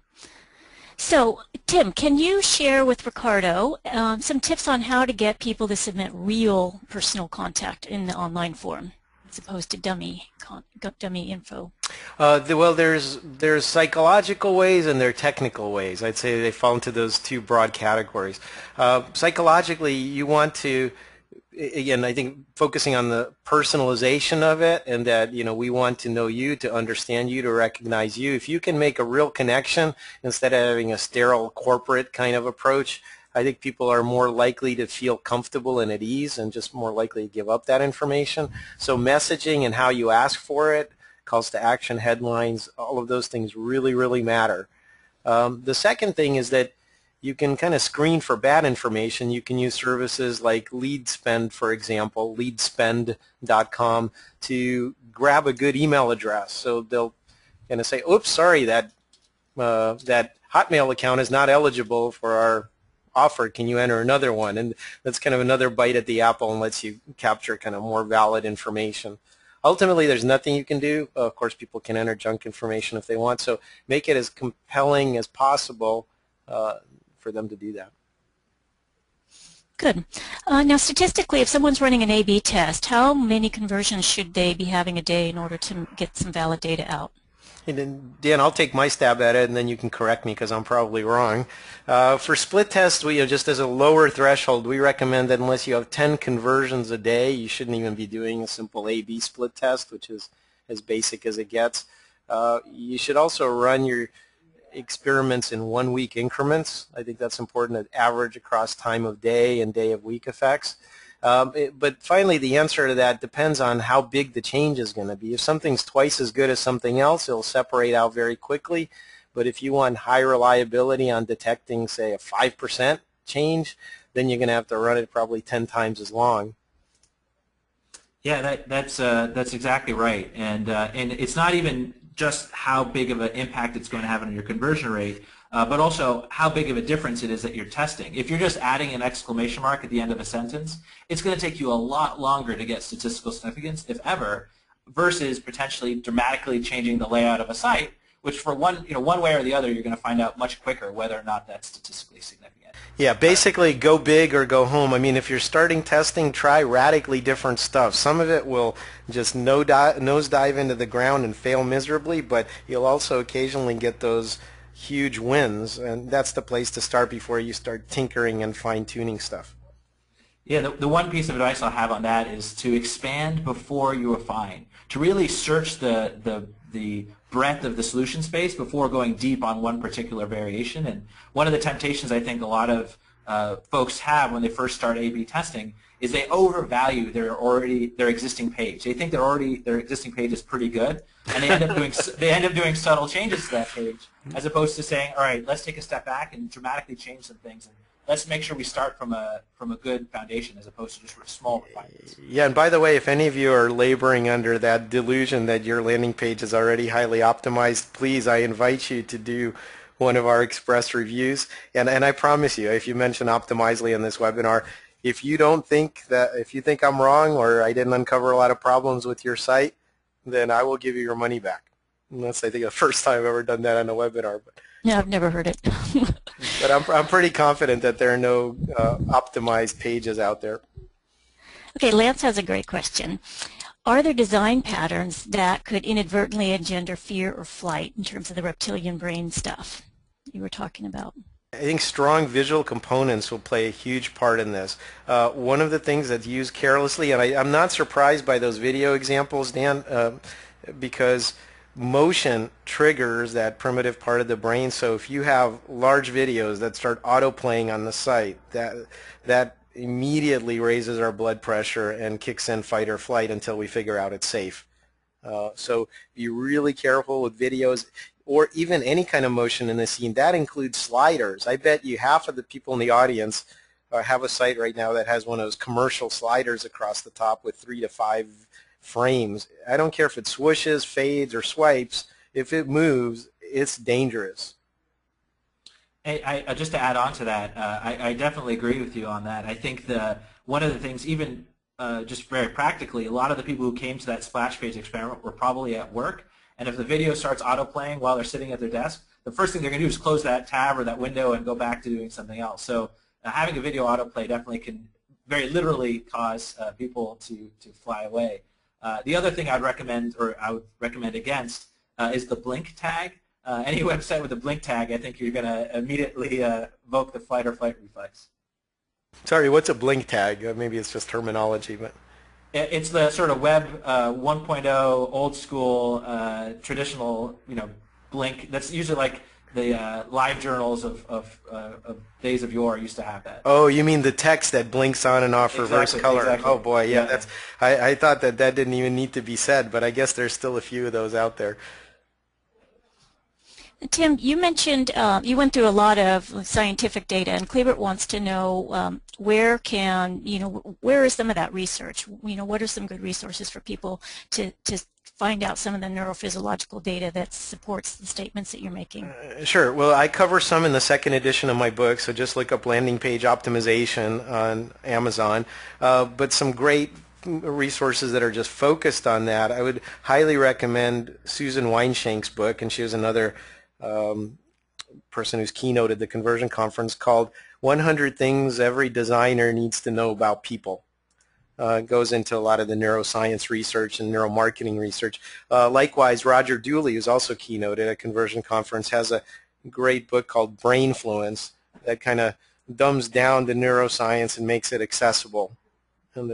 S1: So, Tim, can you share with Ricardo some tips on how to get people to submit real personal contact in the online form, as opposed to dummy info?
S2: Well, there's psychological ways and there are technical ways. I'd say they fall into those two broad categories. Psychologically, you want to, again, I think focusing on the personalization of it, and that we want to know you, to understand you, to recognize you. If you can make a real connection instead of having a sterile corporate kind of approach, I think people are more likely to feel comfortable and at ease and just more likely to give up that information. So messaging and how you ask for it, calls to action, headlines, all of those things really, really matter. The second thing is that you can kind of screen for bad information. You can use services like LeadSpend, for example, leadspend.com, to grab a good email address. So they'll kind of say, oops, sorry, that Hotmail account is not eligible for our offer. Can you enter another one? And that's kind of another bite at the apple and lets you capture kind of more valid information. Ultimately, there's nothing you can do. Of course, people can enter junk information if they want, so make it as compelling as possible for them to do that.
S1: Good. Now, statistically, if someone's running an A/B test, how many conversions should they be having a day in order to get some valid data out?
S2: And then, Dan, I'll take my stab at it, and then you can correct me because I'm probably wrong. For split tests, just as a lower threshold, we recommend that unless you have 10 conversions a day, you shouldn't even be doing a simple A/B split test, which is as basic as it gets. You should also run your experiments in 1 week increments. I think that's important to average across time of day and day of week effects. But finally, the answer to that depends on how big the change is going to be. If something's twice as good as something else, it'll separate out very quickly. But if you want high reliability on detecting, say, a 5% change, then you're going to have to run it probably 10 times as long.
S3: Yeah, that's exactly right. And it's not even just how big of an impact it's going to have on your conversion rate, but also how big of a difference it is that you're testing. If you're just adding an exclamation mark at the end of a sentence, it's going to take you a lot longer to get statistical significance, if ever, versus potentially dramatically changing the layout of a site, which for one way or the other, you're going to find out much quicker whether or not that's statistically significant.
S2: Yeah, basically go big or go home. I mean, if you're starting testing, try radically different stuff. Some of it will just nosedive into the ground and fail miserably, but you'll also occasionally get those huge wins, and that's the place to start before you start tinkering and fine-tuning stuff.
S3: Yeah, the one piece of advice I'll have on that is to expand before you refine, to really search the breadth of the solution space before going deep on one particular variation. And one of the temptations I think a lot of folks have when they first start A/B testing is they overvalue their existing page. They think their existing page is pretty good, and they end up doing subtle changes to that page, as opposed to saying, all right, let's take a step back and dramatically change some things. And let's make sure we start from a good foundation as opposed to just small refinements.
S2: Yeah, and by the way, if any of you are laboring under that delusion that your landing page is already highly optimized, please, I invite you to do one of our express reviews. And I promise you, if you mention Optimizely in this webinar, if you think I'm wrong or I didn't uncover a lot of problems with your site, then I will give you your money back. And that's, I think, the first time I've ever done that on a webinar. But
S1: Yeah, I've never heard it.
S2: but I'm pretty confident that there are no optimized pages out there.
S1: Okay, Lance has a great question. Are there design patterns that could inadvertently engender fear or flight in terms of the reptilian brain stuff you were talking about?
S2: I think strong visual components will play a huge part in this. One of the things that's used carelessly, and I'm not surprised by those video examples, Dan, because motion triggers that primitive part of the brain. So if you have large videos that start auto-playing on the site, that immediately raises our blood pressure and kicks in fight or flight until we figure out it's safe. So be really careful with videos or even any kind of motion in the scene. That includes sliders. I bet you half of the people in the audience have a site right now that has one of those commercial sliders across the top with 3 to 5 frames. I don't care if it swooshes, fades, or swipes. If it moves, it's dangerous.
S3: Hey, just to add on to that, I definitely agree with you on that. I think one of the things, even just very practically, a lot of the people who came to that splash page experiment were probably at work, and if the video starts auto-playing while they're sitting at their desk, the first thing they're going to do is close that tab or that window and go back to doing something else. So having a video autoplay definitely can very literally cause people to fly away. The other thing I'd recommend, or I would recommend against, is the blink tag. Any website with a blink tag, I think you're going to immediately evoke the fight or flight reflex.
S2: Sorry, what's a blink tag? Maybe it's just terminology, but
S3: it's the sort of web 1.0 old school traditional, blink. That's usually like the live journals of days of yore used to have that.
S2: Oh, you mean the text that blinks on and off reverse color?
S3: Exactly.
S2: Oh boy, yeah. That's. I thought that didn't even need to be said, but I guess there's still a few of those out there.
S1: Tim, you mentioned you went through a lot of scientific data, and Klebert wants to know where is some of that research? What are some good resources for people to find out some of the neurophysiological data that supports the statements that you're making?
S2: Sure. Well, I cover some in the second edition of my book, so just look up landing page optimization on Amazon. But some great resources that are just focused on that. I would highly recommend Susan Weinshank's book, and she was another person who's keynoted the conversion conference, called 100 Things Every Designer Needs to Know About People. It goes into a lot of the neuroscience research and neuromarketing research. Likewise, Roger Dooley, who's also keynoted at a conversion conference, has a great book called Brainfluence that kind of dumbs down the neuroscience and makes it accessible. And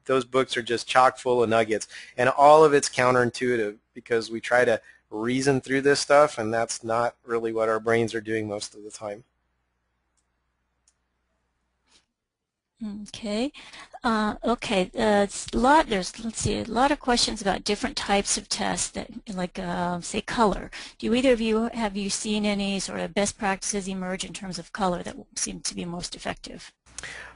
S2: those books are just chock full of nuggets. And all of it's counterintuitive because we try to reason through this stuff, and that's not really what our brains are doing most of the time.
S1: Okay. There's a lot of questions about different types of tests that, like, say, color. Do either of you, have you seen any sort of best practices emerge in terms of color that seem to be most effective?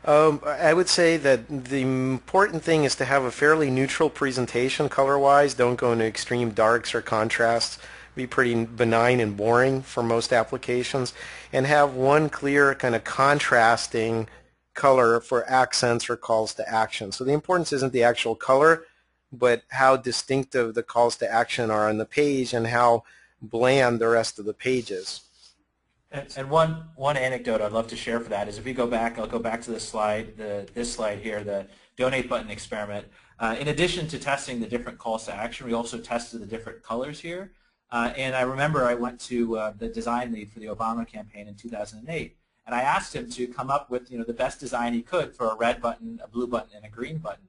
S2: I would say that the important thing is to have a fairly neutral presentation color-wise. Don't go into extreme darks or contrasts. Be pretty benign and boring for most applications. And have one clear kind of contrasting color for accents or calls to action. So the importance isn't the actual color, but how distinctive the calls to action are on the page and how bland the rest of the page is.
S3: And one anecdote I'd love to share for that is, if we go back, I'll go back to this slide, this slide here, the donate button experiment. In addition to testing the different calls to action, we also tested the different colors here. And I remember I went to the design lead for the Obama campaign in 2008, and I asked him to come up with the best design he could for a red button, a blue button, and a green button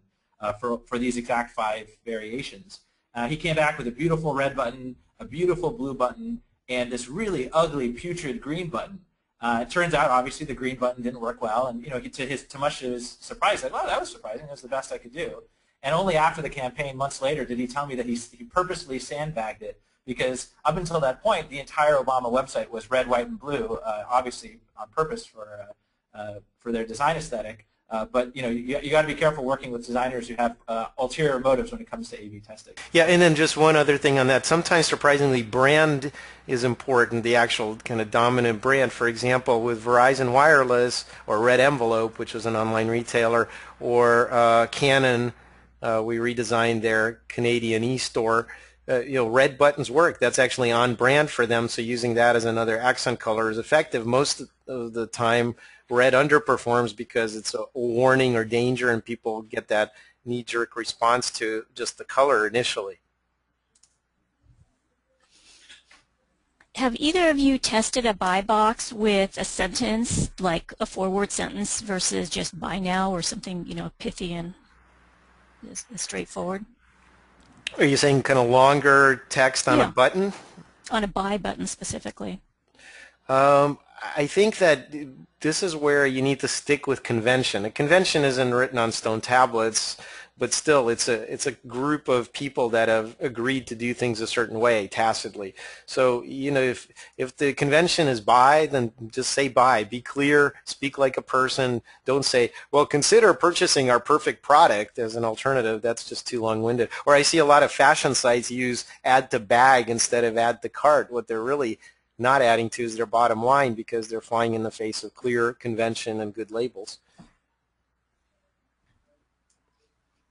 S3: for these exact 5 variations. He came back with a beautiful red button, a beautiful blue button, and this really ugly, putrid green button. It turns out, obviously, the green button didn't work well, and to much of his surprise, like, wow, that was surprising. That was the best I could do. And only after the campaign, months later, did he tell me that he purposely sandbagged it, because up until that point, the entire Obama website was red, white, and blue, obviously on purpose for their design aesthetic. But you got to be careful working with designers who have ulterior motives when it comes to A/B testing.
S2: Yeah, and then just one other thing on that. Sometimes, surprisingly, brand is important, the actual kind of dominant brand. For example, with Verizon Wireless or Red Envelope, which was an online retailer, or Canon, we redesigned their Canadian e-store. Red buttons work. That's actually on brand for them, so using that as another accent color is effective. Most of the time, red underperforms because it's a warning or danger, and people get that knee-jerk response to just the color initially.
S1: Have either of you tested a buy box with a sentence, like a forward sentence versus just buy now or something, you know, pithy and straightforward?
S2: Are you saying kind of longer text on a button?
S1: On a buy button specifically.
S2: I think that this is where you need to stick with convention. A convention isn't written on stone tablets, but still it's a group of people that have agreed to do things a certain way tacitly. So, you know, if the convention is buy, then just say buy. Be clear, speak like a person. Don't say, well, consider purchasing our perfect product as an alternative. That's just too long-winded. Or I see a lot of fashion sites use add to bag instead of add to cart. What they're really not adding to is their bottom line, because they're flying in the face of clear convention and good labels.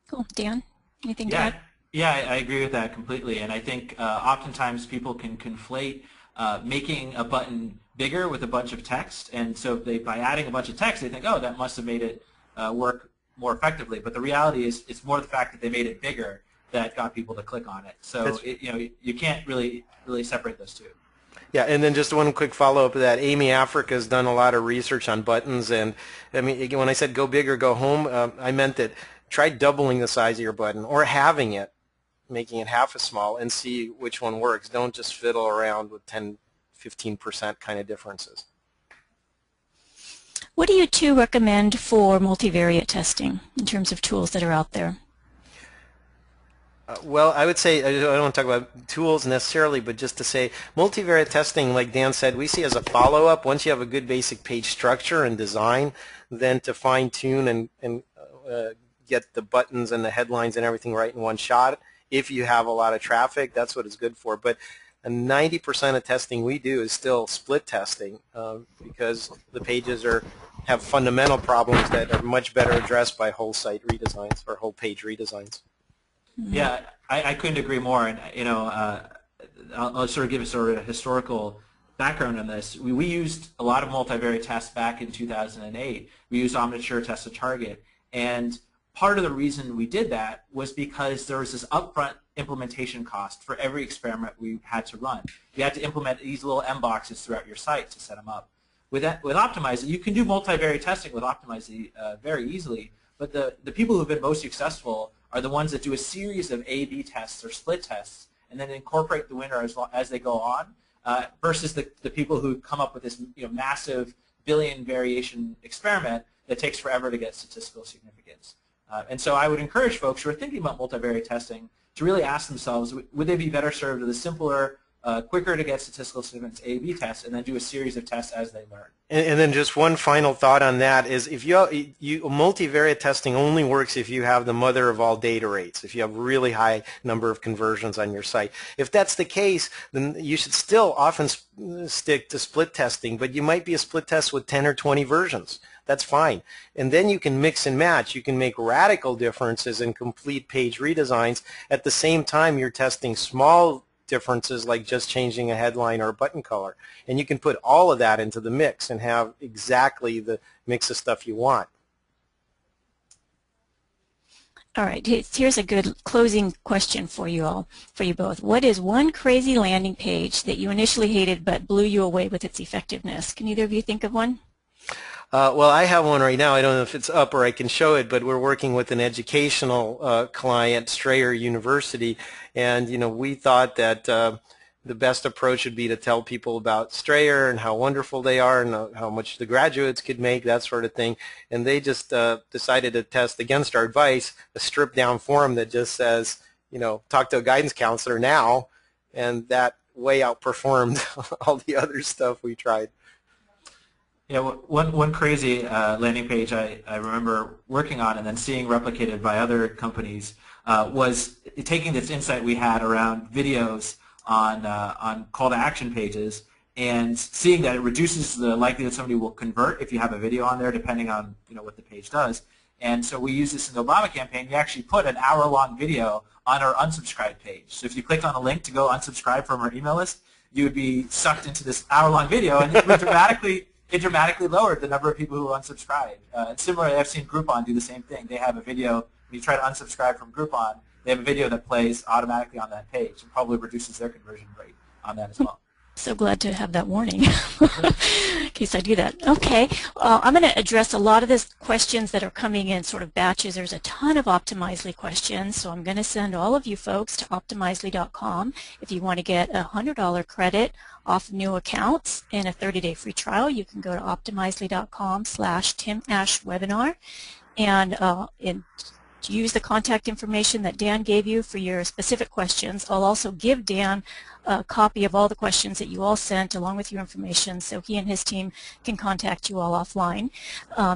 S1: Cool. Dan, anything to add?
S3: Yeah, I agree with that completely. And I think oftentimes people can conflate making a button bigger with a bunch of text. And so by adding a bunch of text, they think, oh, that must have made it work more effectively. But the reality is it's more the fact that they made it bigger that got people to click on it. So you can't really separate those two.
S2: Yeah, and then just one quick follow-up to that. Amy Africa has done a lot of research on buttons, and I mean, again, when I said go big or go home, I meant that try doubling the size of your button or having it, making it half as small, and see which one works. Don't just fiddle around with 10, 15% kind of differences.
S1: What do you two recommend for multivariate testing in terms of tools that are out there?
S2: Well, I would say, I don't want to talk about tools necessarily, but just to say multivariate testing, like Dan said, we see as a follow-up. Once you have a good basic page structure and design, then to fine-tune and get the buttons and the headlines and everything right in one shot. If you have a lot of traffic, that's what it's good for. But 90% of testing we do is still split testing because the pages have fundamental problems that are much better addressed by whole site redesigns or whole page redesigns.
S3: Yeah, I couldn't agree more. And I'll sort of give a historical background on this. We used a lot of multivariate tests back in 2008. We used Omniture Test to Target, and part of the reason we did that was because there was this upfront implementation cost for every experiment we had to run. You had to implement these little M boxes throughout your site to set them up. With Optimize, you can do multivariate testing with Optimize very easily, but the people who have been most successful are the ones that do a series of A/B tests or split tests and then incorporate the winner as they go on, versus the people who come up with this massive billion variation experiment that takes forever to get statistical significance. And so I would encourage folks who are thinking about multivariate testing to really ask themselves, would they be better served with a simpler, quicker to get statistical significance A/B tests, and then do a series of tests as they learn.
S2: And then just one final thought on that is, if multivariate testing only works if you have the mother of all data rates, if you have really high number of conversions on your site. If that's the case, then you should still often stick to split testing, but you might be a split test with 10 or 20 versions. That's fine. And then you can mix and match. You can make radical differences in complete page redesigns. At the same time, you're testing small differences like just changing a headline or a button color. And you can put all of that into the mix and have exactly the mix of stuff you want.
S1: All right, here's a good closing question for you both. What is one crazy landing page that you initially hated but blew you away with its effectiveness? Can either of you think of one?
S2: Well, I have one right now. I don't know if it's up or I can show it, but we're working with an educational client, Strayer University, and we thought that the best approach would be to tell people about Strayer and how wonderful they are and how much the graduates could make, that sort of thing. And they just decided to test, against our advice, a stripped-down form that just says, talk to a guidance counselor now, and that way outperformed all the other stuff we tried.
S3: Yeah, one crazy landing page I remember working on and then seeing replicated by other companies was taking this insight we had around videos on call to action pages and seeing that it reduces the likelihood somebody will convert if you have a video on there, depending on what the page does. And so we use this in the Obama campaign. We actually put an hour-long video on our unsubscribe page. So if you clicked on a link to go unsubscribe from our email list, you would be sucked into this hour-long video, and it dramatically lowered the number of people who unsubscribed. And similarly, I've seen Groupon do the same thing. They have a video when you try to unsubscribe from Groupon, they have a video that plays automatically on that page and probably reduces their conversion rate on that as well.
S1: So glad to have that warning in case I do that. Okay, I'm going to address a lot of the questions that are coming in sort of batches. There's a ton of Optimizely questions, so I'm going to send all of you folks to optimizely.com. If you want to get a $100 credit off new accounts and a 30-day free trial, you can go to optimizely.com/TimAshWebinar and use the contact information that Dan gave you for your specific questions. I'll also give Dan a copy of all the questions that you all sent along with your information so he and his team can contact you all offline.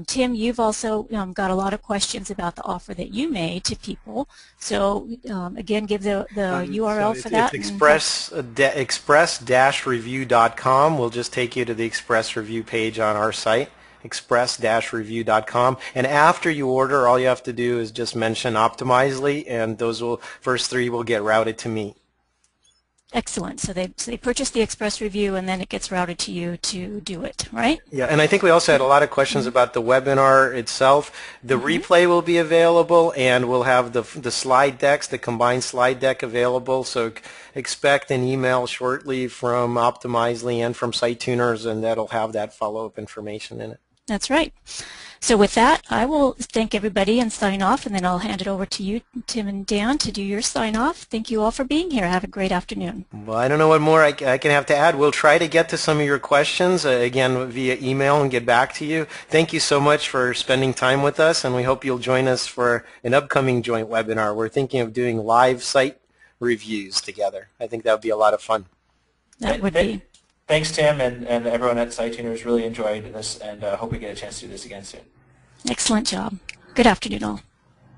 S1: Tim, you've also got a lot of questions about the offer that you made to people. So again, give the URL for that.
S2: It's express-review.com. We'll just take you to the Express Review page on our site, express-review.com, and after you order, all you have to do is just mention Optimizely, and those first 3 will get routed to me.
S1: Excellent. So they purchase the Express Review and then it gets routed to you to do it, right?
S2: Yeah, and I think we also had a lot of questions about the webinar itself. The replay will be available, and we'll have the slide decks, the combined slide deck available. So expect an email shortly from Optimizely and from SiteTuners, and that'll have that follow-up information in it.
S1: That's right. So with that, I will thank everybody and sign off, and then I'll hand it over to you, Tim and Dan, to do your sign off. Thank you all for being here. Have a great afternoon.
S2: Well, I don't know what more I can have to add. We'll try to get to some of your questions, again, via email and get back to you. Thank you so much for spending time with us, and we hope you'll join us for an upcoming joint webinar. We're thinking of doing live site reviews together. I think that would be a lot of fun.
S1: That would be.
S3: Thanks, Tim, and everyone at SiteTuners. Really enjoyed this, and hope we get a chance to do this again soon.
S1: Excellent job. Good afternoon, all.